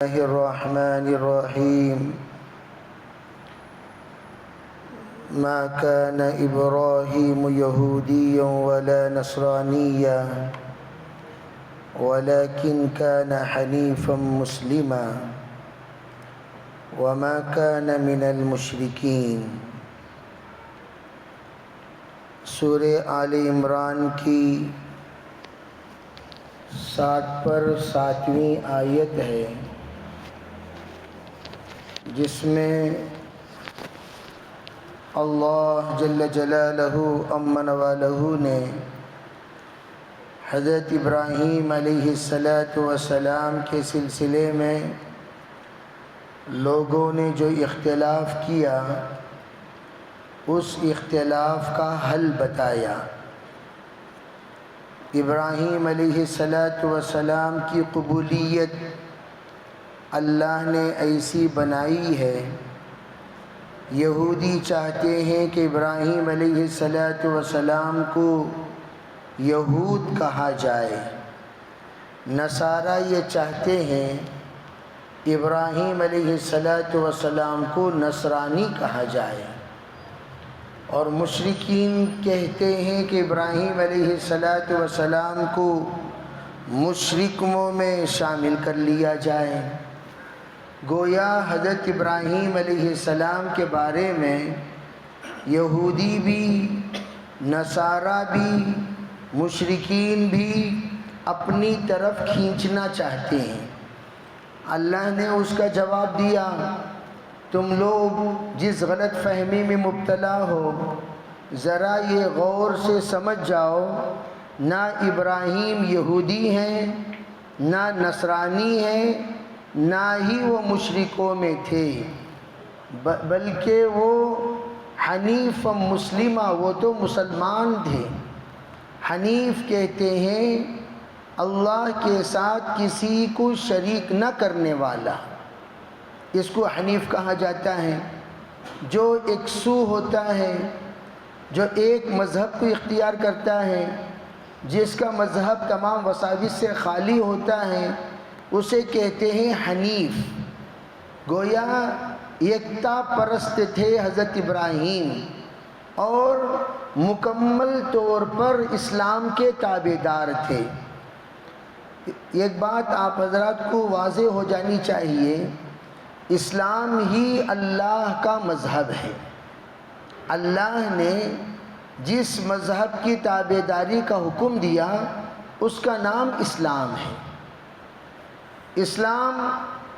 الله الرحمن الرحيم ما كان إبراهيم يهوديا ولا نصرانيا ولكن كان حنيفا مسلما وما كان من المشركين۔ سورہ آل عمران کی 60 پر 7ویں آیت ہے، جس میں اللہ جل جلالہ امن والہ نے حضرت ابراہیم علیہ السلام کے سلسلے میں لوگوں نے جو اختلاف کیا اس اختلاف کا حل بتایا۔ ابراہیم علیہ السلام کی قبولیت اللہ نے ایسی بنائی ہے، یہودی چاہتے ہیں کہ ابراہیم علیہ السلام کو یہود کہا جائے، نصارہ یہ چاہتے ہیں ابراہیم علیہ السلام کو نصرانی کہا جائے، اور مشرکین کہتے ہیں کہ ابراہیم علیہ السلام کو مشرکوں میں شامل کر لیا جائے۔ گویا حضرت ابراہیم علیہ السلام کے بارے میں یہودی بھی، نصارہ بھی، مشرکین بھی اپنی طرف کھینچنا چاہتے ہیں۔ اللہ نے اس کا جواب دیا، تم لوگ جس غلط فہمی میں مبتلا ہو ذرا یہ غور سے سمجھ جاؤ، نہ ابراہیم یہودی ہیں، نہ نصرانی ہیں، نہ ہی وہ مشرکوں میں تھے، بلکہ وہ حنیف مسلمہ، وہ تو مسلمان تھے۔ حنیف کہتے ہیں اللہ کے ساتھ کسی کو شریک نہ کرنے والا، اس کو حنیف کہا جاتا ہے۔ جو یکسو ہوتا ہے، جو ایک مذہب کو اختیار کرتا ہے، جس کا مذہب تمام وساوس سے خالی ہوتا ہے، اسے کہتے ہیں حنیف۔ گویا یکتا پرست تھے حضرت ابراہیم، اور مکمل طور پر اسلام کے تابعدار تھے۔ ایک بات آپ حضرات کو واضح ہو جانی چاہیے، اسلام ہی اللہ کا مذہب ہے۔ اللہ نے جس مذہب کی تابعداری کا حکم دیا اس کا نام اسلام ہے۔ اسلام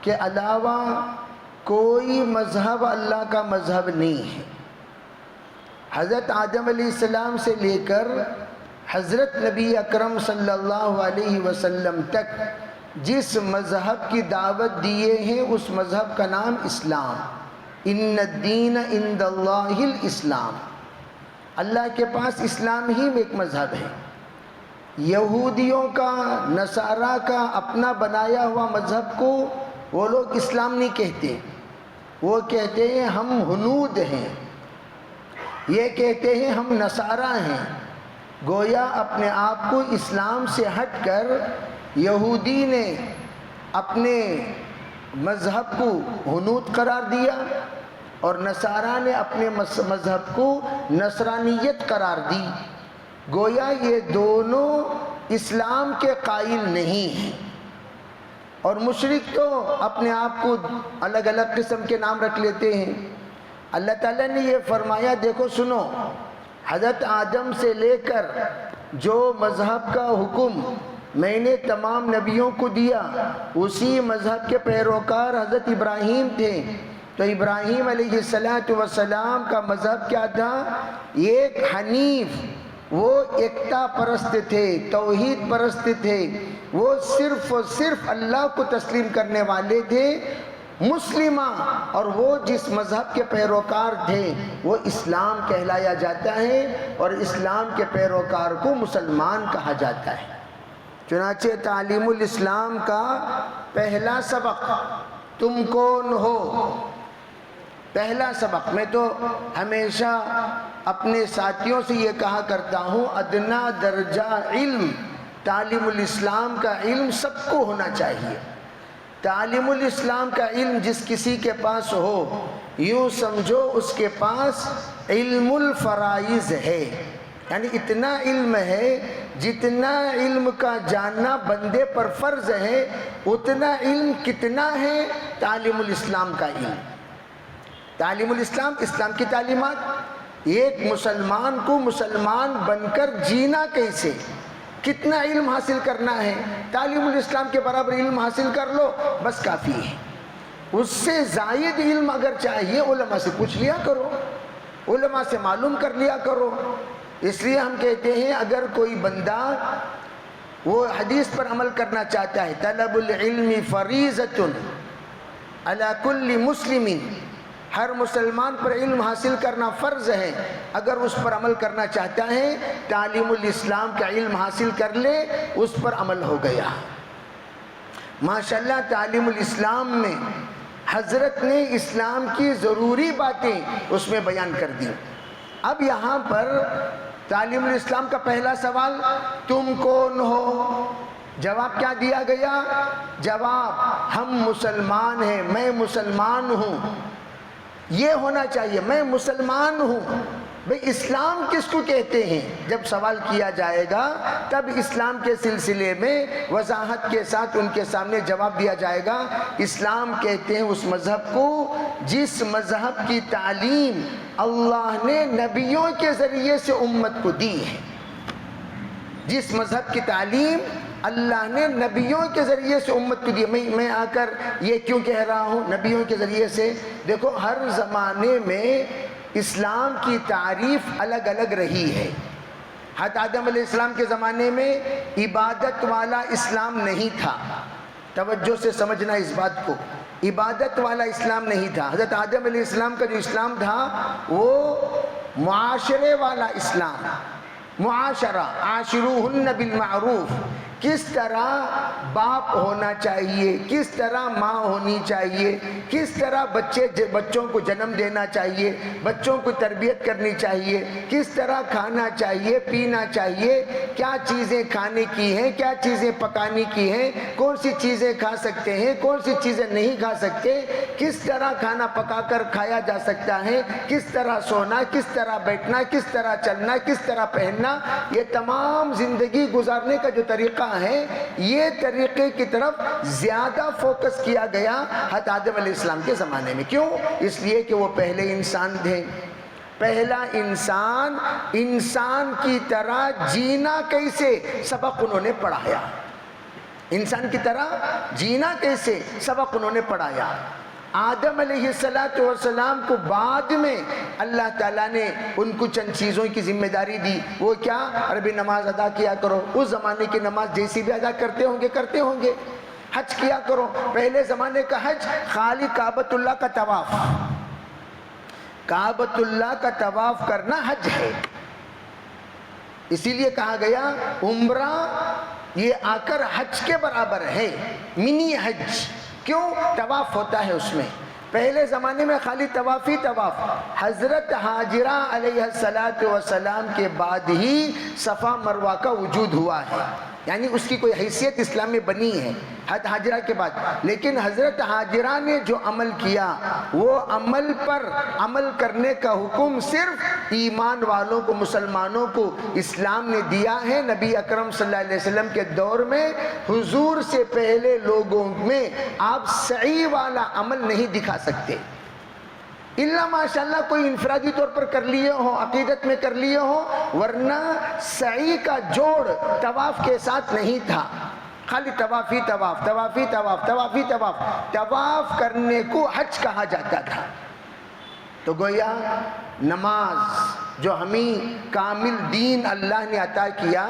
کے علاوہ کوئی مذہب اللہ کا مذہب نہیں ہے۔ حضرت آدم علیہ السلام سے لے کر حضرت نبی اکرم صلی اللہ علیہ وسلم تک جس مذہب کی دعوت دیے ہیں اس مذہب کا نام اسلام۔ ان الدین عند اللہ الاسلام، اللہ کے پاس اسلام ہی میں ایک مذہب ہے۔ یہودیوں کا، نصارہ کا اپنا بنایا ہوا مذہب کو وہ لوگ اسلام نہیں کہتے، وہ کہتے ہیں ہم ہنود ہیں، یہ کہتے ہیں ہم نصارہ ہیں۔ گویا اپنے آپ کو اسلام سے ہٹ کر یہودی نے اپنے مذہب کو ہنود قرار دیا، اور نصارہ نے اپنے مذہب کو نصرانیت قرار دی۔ گویا یہ دونوں اسلام کے قائل نہیں ہیں، اور مشرک تو اپنے آپ کو الگ الگ قسم کے نام رکھ لیتے ہیں۔ اللہ تعالیٰ نے یہ فرمایا، دیکھو سنو، حضرت آدم سے لے کر جو مذہب کا حکم میں نے تمام نبیوں کو دیا، اسی مذہب کے پیروکار حضرت ابراہیم تھے۔ تو ابراہیم علیہ السلام کا مذہب کیا تھا؟ ایک حنیف، وہ یکتا پرست تھے، توحید پرست تھے، وہ صرف اور صرف اللہ کو تسلیم کرنے والے تھے، مسلمہ، اور وہ جس مذہب کے پیروکار تھے وہ اسلام کہلایا جاتا ہے، اور اسلام کے پیروکار کو مسلمان کہا جاتا ہے۔ چنانچہ تعلیم الاسلام کا پہلا سبق تم کون ہو، پہلا سبق، میں تو ہمیشہ اپنے ساتھیوں سے یہ کہا کرتا ہوں، ادنا درجہ علم تعلیم الاسلام کا علم سب کو ہونا چاہیے۔ تعلیم الاسلام کا علم جس کسی کے پاس ہو، یوں سمجھو اس کے پاس علم الفرائض ہے، یعنی اتنا علم ہے جتنا علم کا جاننا بندے پر فرض ہے، اتنا علم کتنا ہے تعلیم الاسلام کا علم۔ تعلیم الاسلام، اسلام کی تعلیمات، ایک مسلمان کو مسلمان بن کر جینا کیسے، کتنا علم حاصل کرنا ہے، تعلیم الاسلام کے برابر علم حاصل کر لو بس کافی ہے۔ اس سے زائد علم اگر چاہیے علماء سے پوچھ لیا کرو، علماء سے معلوم کر لیا کرو۔ اس لیے ہم کہتے ہیں اگر کوئی بندہ وہ حدیث پر عمل کرنا چاہتا ہے، طلب العلم فریضۃ علی کل مسلم، ہر مسلمان پر علم حاصل کرنا فرض ہے، اگر اس پر عمل کرنا چاہتا ہے تعلیم الاسلام کا علم حاصل کر لے، اس پر عمل ہو گیا۔ ماشاءاللہ تعلیم الاسلام میں حضرت نے اسلام کی ضروری باتیں اس میں بیان کر دی۔ اب یہاں پر تعلیم الاسلام کا پہلا سوال، تم کون ہو؟ جواب کیا دیا گیا؟ جواب ہم مسلمان ہیں، میں مسلمان ہوں۔ یہ ہونا چاہیے، میں مسلمان ہوں۔ بھئی اسلام کس کو کہتے ہیں؟ جب سوال کیا جائے گا تب اسلام کے سلسلے میں وضاحت کے ساتھ ان کے سامنے جواب دیا جائے گا۔ اسلام کہتے ہیں اس مذہب کو جس مذہب کی تعلیم اللہ نے نبیوں کے ذریعے سے امت کو دی ہے، جس مذہب کی تعلیم اللہ نے نبیوں کے ذریعے سے امت کو دی۔ میں آ کر یہ کیوں کہہ رہا ہوں نبیوں کے ذریعے سے؟ دیکھو ہر زمانے میں اسلام کی تعریف الگ الگ رہی ہے۔ حضرت آدم علیہ السلام کے زمانے میں عبادت والا اسلام نہیں تھا، توجہ سے سمجھنا اس بات کو، عبادت والا اسلام نہیں تھا۔ حضرت آدم علیہ السلام کا جو اسلام تھا وہ معاشرے والا اسلام، معاشرہ، عاشروہن بالمعروف، کس طرح باپ ہونا چاہیے، کس طرح ماں ہونی چاہیے، کس طرح بچوں کو جنم دینا چاہیے، بچوں کو تربیت کرنی چاہیے، کس طرح کھانا چاہیے، پینا چاہیے، کیا چیزیں کھانے کی ہیں، کیا چیزیں پکانے کی ہیں، کون سی چیزیں کھا سکتے ہیں، کون سی چیزیں نہیں کھا سکتے، کس طرح کھانا پکا کر کھایا جا سکتا ہے، کس طرح سونا، کس طرح بیٹھنا، کس طرح چلنا، کس طرح پہننا، یہ تمام زندگی گزارنے کا جو طریقہ ہے، یہ طریقے کی طرف زیادہ فوکس کیا گیا حضرت آدم علیہ السلام کے زمانے میں۔ کیوں؟ اس لیے کہ وہ پہلے انسان تھے۔ پہلا انسان، انسان کی طرح جینا کیسے سبق انہوں نے پڑھایا، انسان کی طرح جینا کیسے سبق انہوں نے پڑھایا۔ آدم علیہ السلام کو بعد میں اللہ تعالیٰ نے ان کو چند چیزوں کی ذمہ داری دی۔ وہ کیا؟ عربی نماز ادا کیا کرو، اس زمانے کی نماز جیسی بھی ادا کرتے ہوں گے۔ حج کیا کرو، پہلے زمانے کا حج خالی کعبۃ اللہ کا طواف، کعبۃ اللہ کا طواف کرنا حج ہے۔ اسی لیے کہا گیا عمرہ یہ آ کر حج کے برابر ہے، منی حج۔ کیوں؟ طواف ہوتا ہے اس میں۔ پہلے زمانے میں خالی طواف ہی طواف۔ حضرت حاجرہ علیہ السلام کے بعد ہی صفا مروہ کا وجود ہوا ہے، یعنی اس کی کوئی حیثیت اسلام میں بنی ہے حضرت حاجرہ کے بعد۔ لیکن حضرت حاجرہ نے جو عمل کیا، وہ عمل پر عمل کرنے کا حکم صرف ایمان والوں کو، مسلمانوں کو اسلام نے دیا ہے۔ نبی اکرم صلی اللہ علیہ وسلم کے دور میں حضور سے پہلے لوگوں میں آپ سعی والا عمل نہیں دکھا سکتے، الا ماشاءاللہ کوئی انفرادی طور پر کر لیے ہوں، عقیدت میں کر لیے ہوں، ورنہ سعی کا جوڑ طواف کے ساتھ نہیں تھا، خالی طواف ہی طواف، طواف ہی طواف، طواف ہی طواف۔ طواف کرنے کو حج کہا جاتا تھا۔ تو گویا نماز جو ہمیں کامل دین اللہ نے عطا کیا،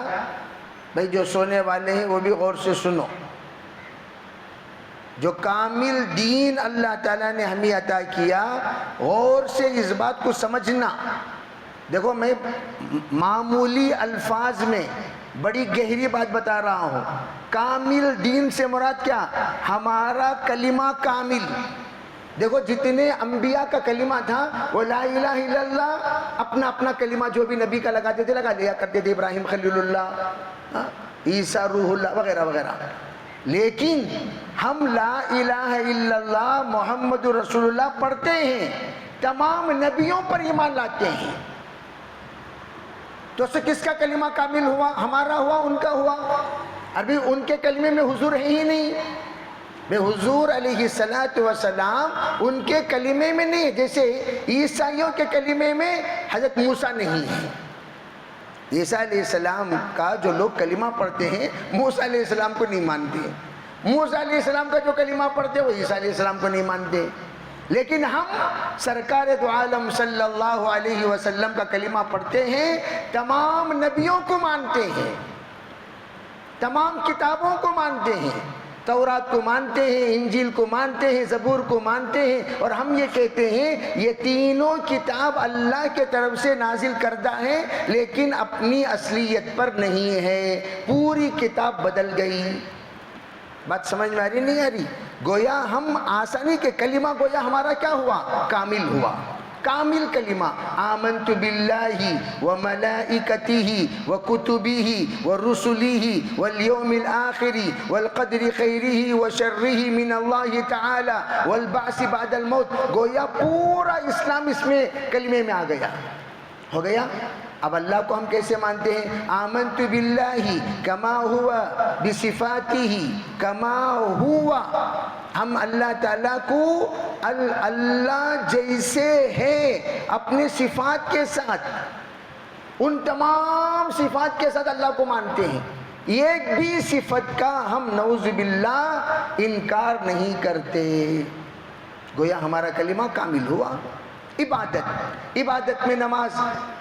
بھئی جو سونے والے ہیں وہ بھی غور سے سنو، جو کامل دین اللہ تعالیٰ نے ہمیں عطا کیا، غور سے اس بات کو سمجھنا۔ دیکھو میں معمولی الفاظ میں بڑی گہری بات بتا رہا ہوں۔ کامل دین سے مراد کیا؟ ہمارا کلمہ کامل۔ دیکھو جتنے انبیاء کا کلمہ تھا وہ لا الہ الا اللہ، اپنا اپنا کلمہ جو بھی نبی کا لگاتے تھے لگا لیا کرتے تھے، ابراہیم خلیل اللہ، عیسیٰ روح اللہ وغیرہ وغیرہ۔ لیکن ہم لا الہ الا اللہ محمد رسول اللہ پڑھتے ہیں، تمام نبیوں پر ایمان لاتے ہیں، تو اس سے کس کا کلمہ کامل ہوا؟ ہمارا ہوا، ان کا ہوا؟ ابھی ان کے کلمے میں حضور ہے ہی نہیں، بے حضور علیہ السلام ان کے کلمے میں نہیں، جیسے عیسائیوں کے کلمے میں حضرت موسیٰ نہیں ہے۔ عیسیٰ علیہ السلام کا جو لوگ کلمہ پڑھتے ہیں موسیٰ علیہ السلام کو نہیں مانتے، موسیٰ علیہ السلام کا جو کلمہ پڑھتے ہیں وہ عیسیٰ علیہ السلام کو نہیں مانتے، لیکن ہم سرکار دو عالم صلی اللہ علیہ وسلم کا کلمہ پڑھتے ہیں، تمام نبیوں کو مانتے ہیں، تمام کتابوں کو مانتے ہیں، تورات کو مانتے ہیں، انجیل کو مانتے ہیں، زبور کو مانتے ہیں، اور ہم یہ کہتے ہیں یہ تینوں کتاب اللہ کے طرف سے نازل کردہ ہے، لیکن اپنی اصلیت پر نہیں ہے، پوری کتاب بدل گئی۔ بات سمجھ میں آ رہی نہیں آ رہی؟ گویا ہم آسانی کے کلمہ گویا ہمارا کیا ہوا؟ کامل ہوا، کامل کلمہ۔ آمنت باللہ وملائکتہ وکتبہ ورسلہ والیوم الآخر والقدر خیرہ وشرہ من اللہ تعالی والبعث بعد الموت، گویا پورا اسلام اس میں کلمے میں آ گیا، ہو گیا۔ اب اللہ کو ہم کیسے مانتے ہیں؟ آمنت باللہ کما ہوا بصفاتہ کما ہوا، ہم اللہ تعالیٰ کو اللہ جیسے ہے اپنے صفات کے ساتھ، ان تمام صفات کے ساتھ اللہ کو مانتے ہیں، ایک بھی صفت کا ہم نعوذ باللہ انکار نہیں کرتے، گویا ہمارا کلمہ کامل ہوا۔ عبادت میں نماز،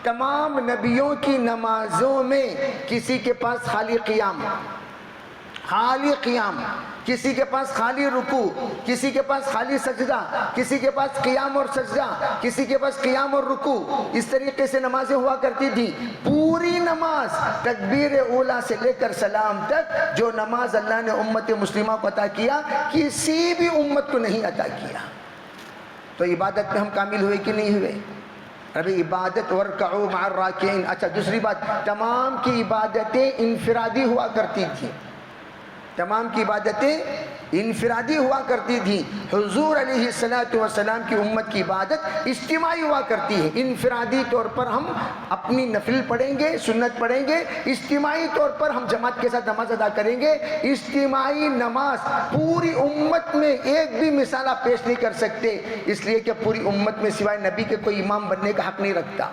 تمام نبیوں کی نمازوں میں کسی کے پاس خالی قیام، کسی کے پاس خالی رکوع، کسی کے پاس خالی سجدہ، کسی کے پاس قیام اور سجدہ، کسی کے پاس قیام اور رکوع، اس طریقے سے نمازیں ہوا کرتی تھی۔ پوری نماز تکبیر اولیٰ سے لے کر سلام تک، جو نماز اللہ نے امت مسلمہ کو عطا کیا کسی بھی امت کو نہیں عطا کیا۔ تو عبادت میں ہم کامل ہوئے کہ نہیں ہوئے؟ ابھی عبادت وَارْكَعُوا مَعَ الرَّاكِعِينَ۔ اچھا دوسری بات، تمام کی عبادتیں انفرادی ہوا کرتی تھیں، تمام کی عبادتیں انفرادی ہوا کرتی تھیں۔ حضور علیہ السلام کی امت کی عبادت اجتماعی ہوا کرتی ہے، انفرادی طور پر ہم اپنی نفل پڑھیں گے، سنت پڑھیں گے، اجتماعی طور پر ہم جماعت کے ساتھ نماز ادا کریں گے۔ اجتماعی نماز پوری امت میں ایک بھی مثال آپ پیش نہیں کر سکتے، اس لیے کہ پوری امت میں سوائے نبی کے کوئی امام بننے کا حق نہیں رکھتا،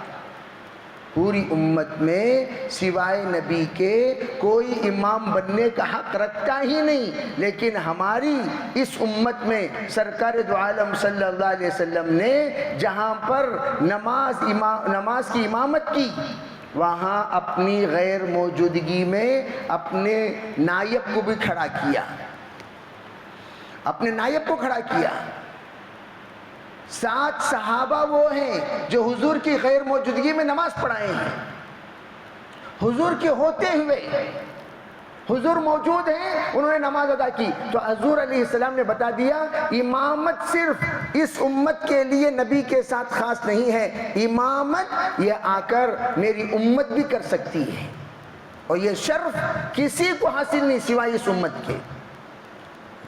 پوری امت میں سوائے نبی کے کوئی امام بننے کا حق رکھتا ہی نہیں، لیکن ہماری اس امت میں سرکار دو عالم صلی اللہ علیہ وسلم نے جہاں پر نماز کی امامت کی، وہاں اپنی غیر موجودگی میں اپنے نائب کو بھی کھڑا کیا، اپنے نائب کو کھڑا کیا۔ 7 صحابہ وہ ہیں جو حضور کی غیر موجودگی میں نماز پڑھائے ہیں، حضور کے ہوتے ہوئے حضور موجود ہیں انہوں نے نماز ادا کی۔ تو حضور علیہ السلام نے بتا دیا امامت صرف اس امت کے لیے نبی کے ساتھ خاص نہیں ہے، امامت یہ آ کر میری امت بھی کر سکتی ہے، اور یہ شرف کسی کو حاصل نہیں سوائے اس امت کے۔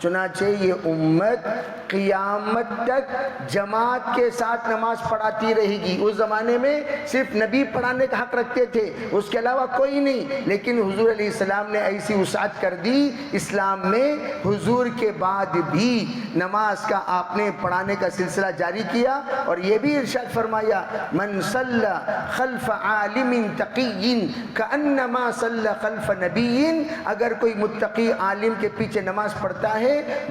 چنانچہ یہ امت قیامت تک جماعت کے ساتھ نماز پڑھاتی رہے گی۔ اس زمانے میں صرف نبی پڑھانے کا حق رکھتے تھے، اس کے علاوہ کوئی نہیں، لیکن حضور علیہ السلام نے ایسی وسعت کر دی اسلام میں، حضور کے بعد بھی نماز کا آپ نے پڑھانے کا سلسلہ جاری کیا، اور یہ بھی ارشاد فرمایا من صلی خلف عالم تقی کانما صلی خلف نبی، اگر کوئی متقی عالم کے پیچھے نماز پڑھتا ہے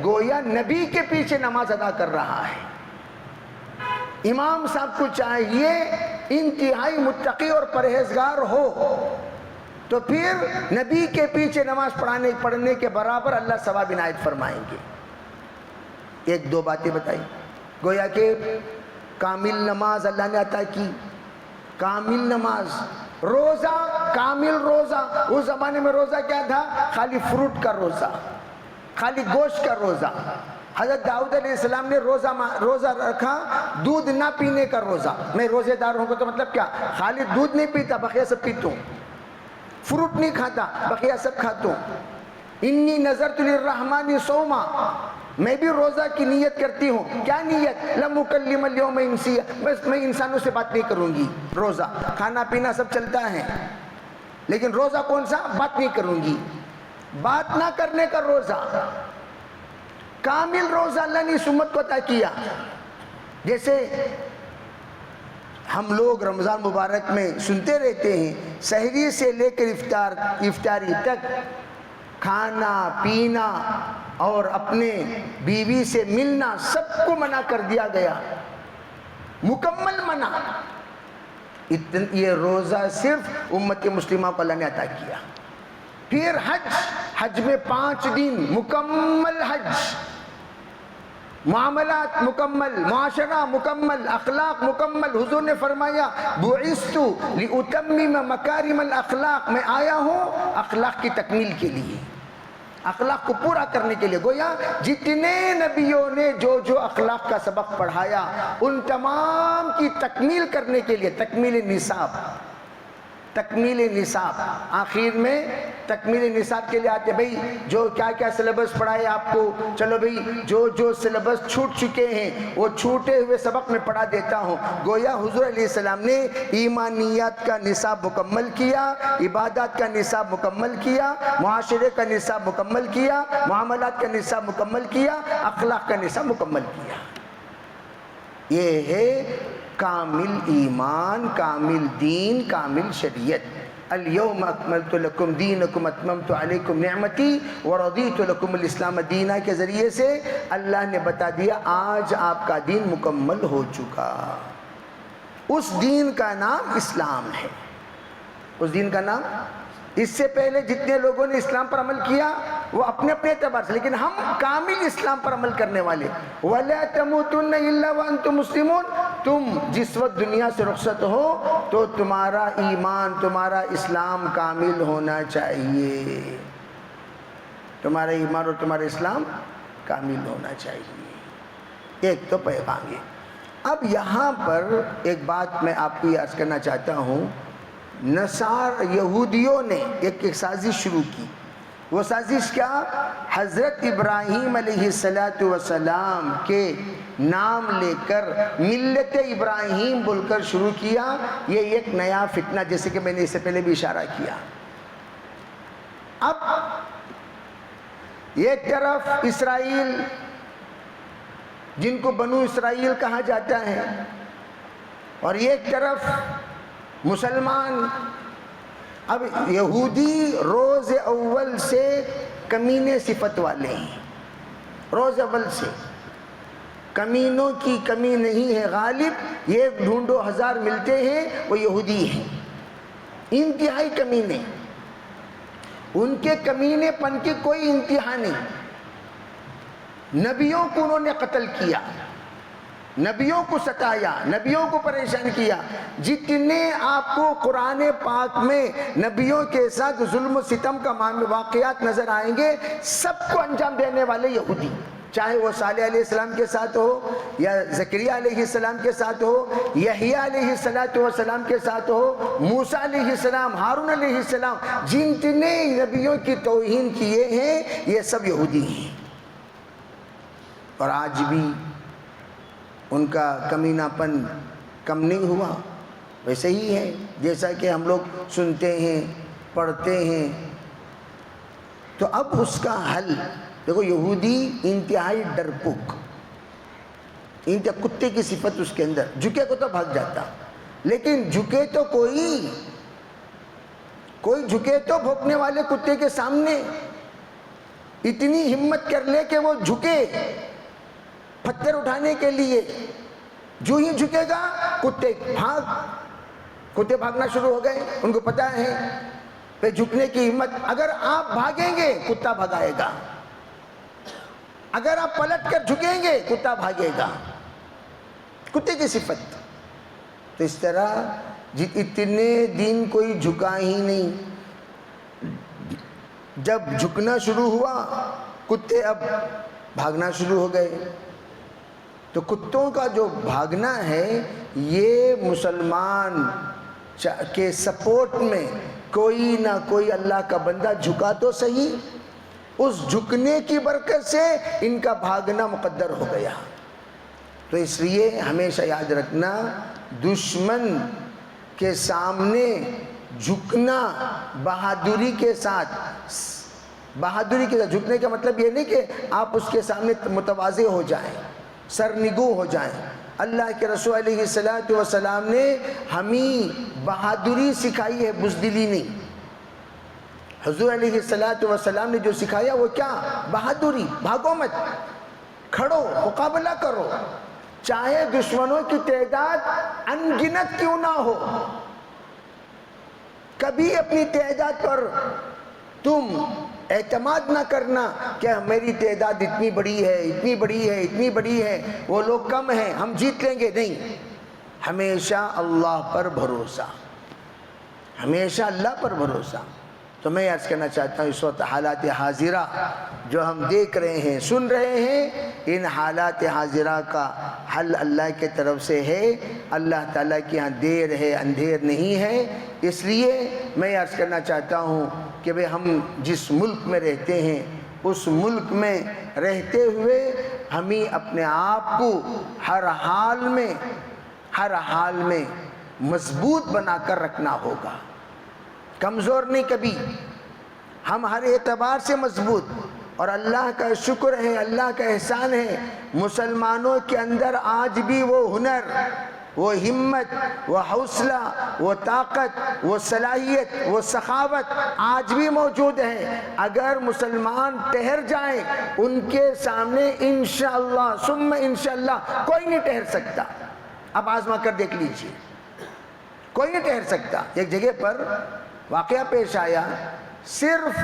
گویا نبی کے پیچھے نماز ادا کر رہا ہے۔ امام صاحب کو چاہیے انتہائی متقی اور پرہیزگار ہو، تو پھر نبی کے پیچھے نماز پڑھنے کے برابر اللہ ثواب عنایت فرمائیں گے۔ 1-2 باتیں بتائی، گویا کہ کامل نماز اللہ نے عطا کی، کامل نماز، روزہ کامل روزہ۔ اس زمانے میں روزہ کیا تھا؟ خالی فروٹ کا روزہ، خالی گوشت کا روزہ۔ حضرت داؤد علیہ السلام نے روزہ رکھا دودھ نہ پینے کا روزہ، میں روزے دار ہوں گا تو مطلب کیا؟ خالی دودھ نہیں پیتا، بقیہ سب پیتا ہوں، فروٹ نہیں کھاتا، بقیہ سب کھاتا ہوں۔ انی نذرت للرحمن صوما، میں بھی روزہ کی نیت کرتی ہوں. کیا نیت؟ لم اکلم اليوم انسیا، بس میں انسانوں سے بات نہیں کروں گی. روزہ، کھانا پینا سب چلتا ہے لیکن روزہ کون سا؟ بات نہیں کروں گی. بات نہ کرنے کا روزہ، کامل روزہ اللہ نے اس امت کو عطا کیا. جیسے ہم لوگ رمضان مبارک میں سنتے رہتے ہیں، سحری سے لے کر افطاری تک کھانا پینا اور اپنے بیوی سے ملنا سب کو منع کر دیا گیا، مکمل منع. یہ روزہ صرف امت مسلمہ کو اللہ نے عطا کیا. پھر حج میں 5 دن مکمل حج، معاملات مکمل، معاشرہ مکمل، اخلاق مکمل. حضور نے فرمایا بعثت لأتمم مکارم الاخلاق، میں آیا ہوں اخلاق کی تکمیل کے لیے، اخلاق کو پورا کرنے کے لیے. گویا جتنے نبیوں نے جو اخلاق کا سبق پڑھایا ان تمام کی تکمیل کرنے کے لیے، تکمیل نصاب، تکمیل نصاب. آخر میں تکمیل نصاب کے لیے آتے بھئی جو کیا کیا سلیبس پڑھائے آپ کو، چلو بھئی جو سلیبس چھوٹ چکے ہیں وہ چھوٹے ہوئے سبق میں پڑھا دیتا ہوں. گویا حضور علیہ السلام نے ایمانیات کا نصاب مکمل کیا، عبادات کا نصاب مکمل کیا، معاشرے کا نصاب مکمل کیا، معاملات کا نصاب مکمل کیا، اخلاق کا نصاب مکمل کیا. یہ ہے کامل ایمان، کامل دین، کامل شریعت. اليوم اکملت لکم دینکم اتممت علیکم نعمتی ورضیت لکم الاسلام دینا کے ذریعے سے اللہ نے بتا دیا آج آپ کا دین مکمل ہو چکا. اس دین کا نام اسلام ہے. اس دین کا نام، اس سے پہلے جتنے لوگوں نے اسلام پر عمل کیا وہ اپنے اپنے اعتبار سے، لیکن ہم کامل اسلام پر عمل کرنے والے. وَلَا تَمُوتُنَّ إِلَّا وَأَنْتُمْ مُسْلِمُونَ. تم جس وقت دنیا سے رخصت ہو تو تمہارا ایمان، تمہارا اسلام کامل ہونا چاہیے. تمہارا ایمان اور تمہارا اسلام کامل ہونا چاہیے. ایک تو پیغام ہے. اب یہاں پر ایک بات میں آپ کو یہ عرض کرنا چاہتا ہوں. یہودیوں نے ایک سازش شروع کی. وہ سازش کیا؟ حضرت ابراہیم علیہ السلام کے نام لے کر ملت ابراہیم بول کر شروع کیا. یہ ایک نیا فتنہ، جیسے کہ میں نے اس سے پہلے بھی اشارہ کیا. اب ایک طرف اسرائیل جن کو بنو اسرائیل کہا جاتا ہے، اور ایک طرف مسلمان. اب یہودی روز اول سے کمینے صفت والے ہیں. روز اول سے کمینوں کی کمی نہیں ہے. غالب یہ ڈھونڈو ہزار ملتے ہیں وہ یہودی ہیں. انتہائی کمینے. ان کے کمینے پن کی کوئی انتہا نہیں. نبیوں کو انہوں نے قتل کیا، نبیوں کو ستایا، نبیوں کو پریشان کیا. جتنے آپ کو قرآن پاک میں نبیوں کے ساتھ ظلم و ستم کا واقعات نظر آئیں گے، سب کو انجام دینے والے یہودی. چاہے وہ صالح علیہ السلام کے ساتھ ہو، یا زکریہ علیہ السلام کے ساتھ ہو، یحییٰ علیہ السلام کے ساتھ ہو، موسیٰ علیہ السلام، ہارون علیہ السلام، جتنے نبیوں کی توہین کیے ہیں یہ سب یہودی ہیں. اور آج بھی ان کا کمینہ پن کم نہیں ہوا. ویسے ہی ہے جیسا کہ ہم لوگ سنتے ہیں، پڑھتے ہیں. تو اب اس کا حل دیکھو. یہودی انتہائی ڈرپوک، کتے کی صفت اس کے اندر. جھکے کو تو بھاگ جاتا، لیکن جھکے تو کوئی جھکے تو بھونکنے والے کتے کے سامنے اتنی ہمت کر لے کہ وہ جھکے پتھر اٹھانے کے لیے. جو ہی جھکے گا کتے بھاگنا شروع ہو گئے. ان کو پتا ہے پہ جھکنے کی ہمت. اگر آپ بھاگیں گے کتا بھگائے گا، اگر آپ پلٹ کر جھکیں گے کتا بھاگے گا. کتے کی صفت. تو اس طرح اتنے دن کوئی جھکا ہی نہیں. جب جھکنا شروع ہوا کتے اب بھاگنا شروع ہو گئے. تو کتوں کا جو بھاگنا ہے یہ مسلمان کے سپورٹ میں کوئی نہ کوئی اللہ کا بندہ جھکا تو صحیح. اس جھکنے کی برکت سے ان کا بھاگنا مقدر ہو گیا۔ تو اس لیے ہمیشہ یاد رکھنا، دشمن کے سامنے جھکنا بہادری کے ساتھ، جھکنے کا مطلب یہ نہیں کہ آپ اس کے سامنے متواضع ہو جائیں، سرنگو ہو جائیں۔ اللہ کے رسول علیہ السلام نے ہمیں بہادری سکھائی ہے، بزدلی نہیں۔ حضور علیہ السلام نے جو سکھایا وہ کیا؟ بہادری۔ بھاگو مت، کھڑو، مقابلہ کرو، چاہے دشمنوں کی تعداد انگنت کیوں نہ ہو۔ کبھی اپنی تعداد پر تم اعتماد نہ کرنا کہ میری تعداد اتنی بڑی ہے، اتنی بڑی ہے، اتنی بڑی ہے، وہ لوگ کم ہیں، ہم جیت لیں گے۔ نہیں، ہمیشہ اللہ پر بھروسہ، ہمیشہ اللہ پر بھروسہ۔ تو میں عرض کرنا چاہتا ہوں، اس وقت حالات حاضرہ جو ہم دیکھ رہے ہیں، سن رہے ہیں، ان حالات حاضرہ کا حل اللہ کے طرف سے ہے۔ اللہ تعالیٰ کے ہاں دیر ہے، اندھیر نہیں ہے۔ اس لیے میں عرض کرنا چاہتا ہوں کہ بھئی ہم جس ملک میں رہتے ہیں، اس ملک میں رہتے ہوئے ہمیں اپنے آپ کو ہر حال میں مضبوط بنا کر رکھنا ہوگا، کمزور نہیں کبھی، ہم ہر اعتبار سے مضبوط۔ اور اللہ کا شکر ہے، اللہ کا احسان ہے، مسلمانوں کے اندر آج بھی وہ ہنر، وہ ہمت، وہ حوصلہ، وہ طاقت، وہ صلاحیت، وہ سخاوت آج بھی موجود ہے۔ اگر مسلمان ٹھہر جائیں ان کے سامنے انشاءاللہ ثم انشاءاللہ کوئی نہیں ٹھہر سکتا۔ اب آزما کر دیکھ لیجئے، کوئی نہیں ٹھہر سکتا۔ ایک جگہ پر واقعہ پیش آیا، صرف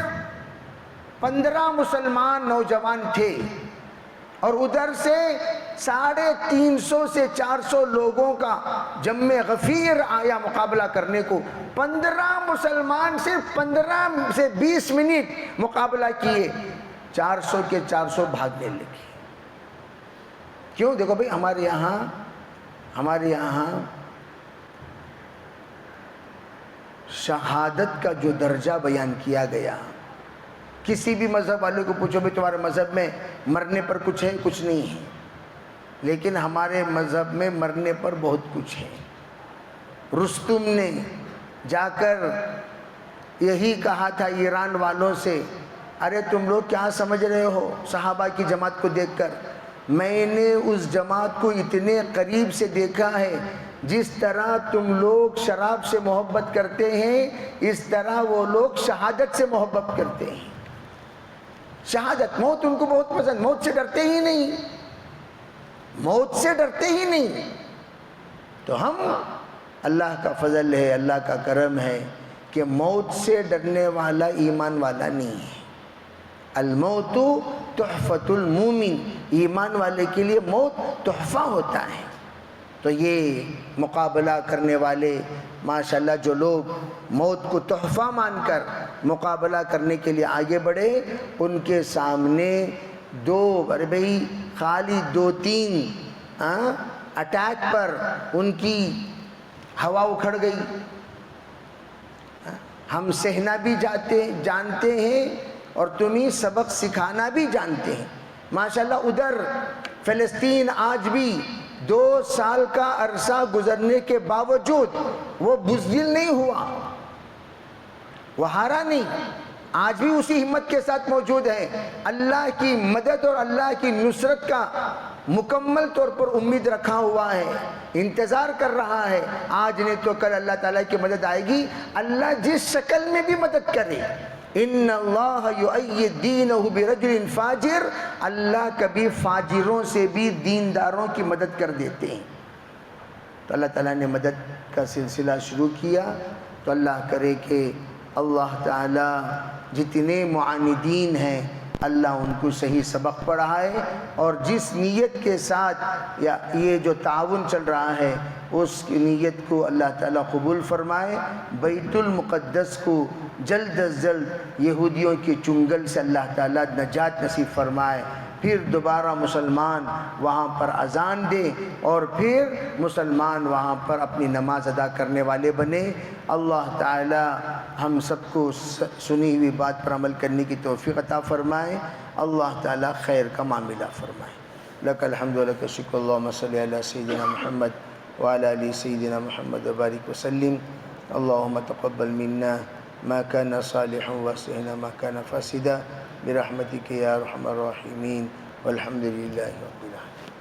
15 مسلمان نوجوان تھے اور ادھر سے 350 سے 400 لوگوں کا جمع غفیر آیا مقابلہ کرنے کو۔ 15 مسلمان صرف 15 سے 20 منٹ مقابلہ کیے، 400 کے 400 بھاگنے لگے۔ کیوں؟ دیکھو بھئی، ہمارے یہاں شہادت کا جو درجہ بیان کیا گیا، کسی بھی مذہب والے کو پوچھو بھئی تمہارے مذہب میں مرنے پر کچھ ہے؟ کچھ نہیں ہے۔ لیکن ہمارے مذہب میں مرنے پر بہت کچھ ہے۔ رستم نے جا کر یہی کہا تھا ایران والوں سے، ارے تم لوگ کیا سمجھ رہے ہو صحابہ کی جماعت کو دیکھ کر؟ میں نے اس جماعت کو اتنے قریب سے دیکھا ہے، جس طرح تم لوگ شراب سے محبت کرتے ہیں، اس طرح وہ لوگ شہادت سے محبت کرتے ہیں۔ شہادت، موت ان کو بہت پسند، موت سے ڈرتے ہی نہیں، موت سے ڈرتے ہی نہیں۔ تو ہم، اللہ کا فضل ہے، اللہ کا کرم ہے کہ موت سے ڈرنے والا ایمان والا نہیں ہے۔ الموت تحفۃ المومن، ایمان والے کے لیے موت تحفہ ہوتا ہے۔ تو یہ مقابلہ کرنے والے ماشاءاللہ جو لوگ موت کو تحفہ مان کر مقابلہ کرنے کے لیے آگے بڑھے، ان کے سامنے ارے بھئی خالی 2-3 اٹیک پر ان کی ہوا اکھڑ گئی۔ ہم سہنا بھی جانتے ہیں اور تمہیں سبق سکھانا بھی جانتے ہیں۔ ماشاءاللہ ادھر فلسطین آج بھی 2 سال کا عرصہ گزرنے کے باوجود وہ بزدل نہیں ہوا، وہ ہارا نہیں، آج بھی اسی ہمت کے ساتھ موجود ہے۔ اللہ کی مدد اور اللہ کی نصرت کا مکمل طور پر امید رکھا ہوا ہے، انتظار کر رہا ہے۔ آج نہیں تو کل اللہ تعالیٰ کی مدد آئے گی، اللہ جس شکل میں بھی مدد کرے۔ ان اللہ یؤید دینہ برجل فاجر، اللہ کبھی فاجروں سے بھی دینداروں کی مدد کر دیتے ہیں۔ تو اللہ تعالیٰ نے مدد کا سلسلہ شروع کیا، تو اللہ کرے کہ اللہ تعالیٰ جتنے معاندین ہیں اللہ ان کو صحیح سبق پڑھائے، اور جس نیت کے ساتھ یہ جو تعاون چل رہا ہے اس کی نیت کو اللہ تعالیٰ قبول فرمائے۔ بیت المقدس کو جلد از جلد یہودیوں کے چنگل سے اللہ تعالیٰ نجات نصیب فرمائے۔ پھر دوبارہ مسلمان وہاں پر اذان دے اور پھر مسلمان وہاں پر اپنی نماز ادا کرنے والے بنے۔ اللہ تعالی ہم سب کو سنی ہوئی بات پر عمل کرنے کی توفیق عطا فرمائے، اللہ تعالی خیر کا معاملہ فرمائے۔ لک الحمد و لک الشکر، اللہم صلی علی سیدنا محمد وعلی آل سیدنا محمد وبارک وسلم۔ اللہم تقبل منا ما كان صالحا واصلحنا ما كان فاسدا برحمتك يا ارحم الراحمين والحمد لله رب العالمين۔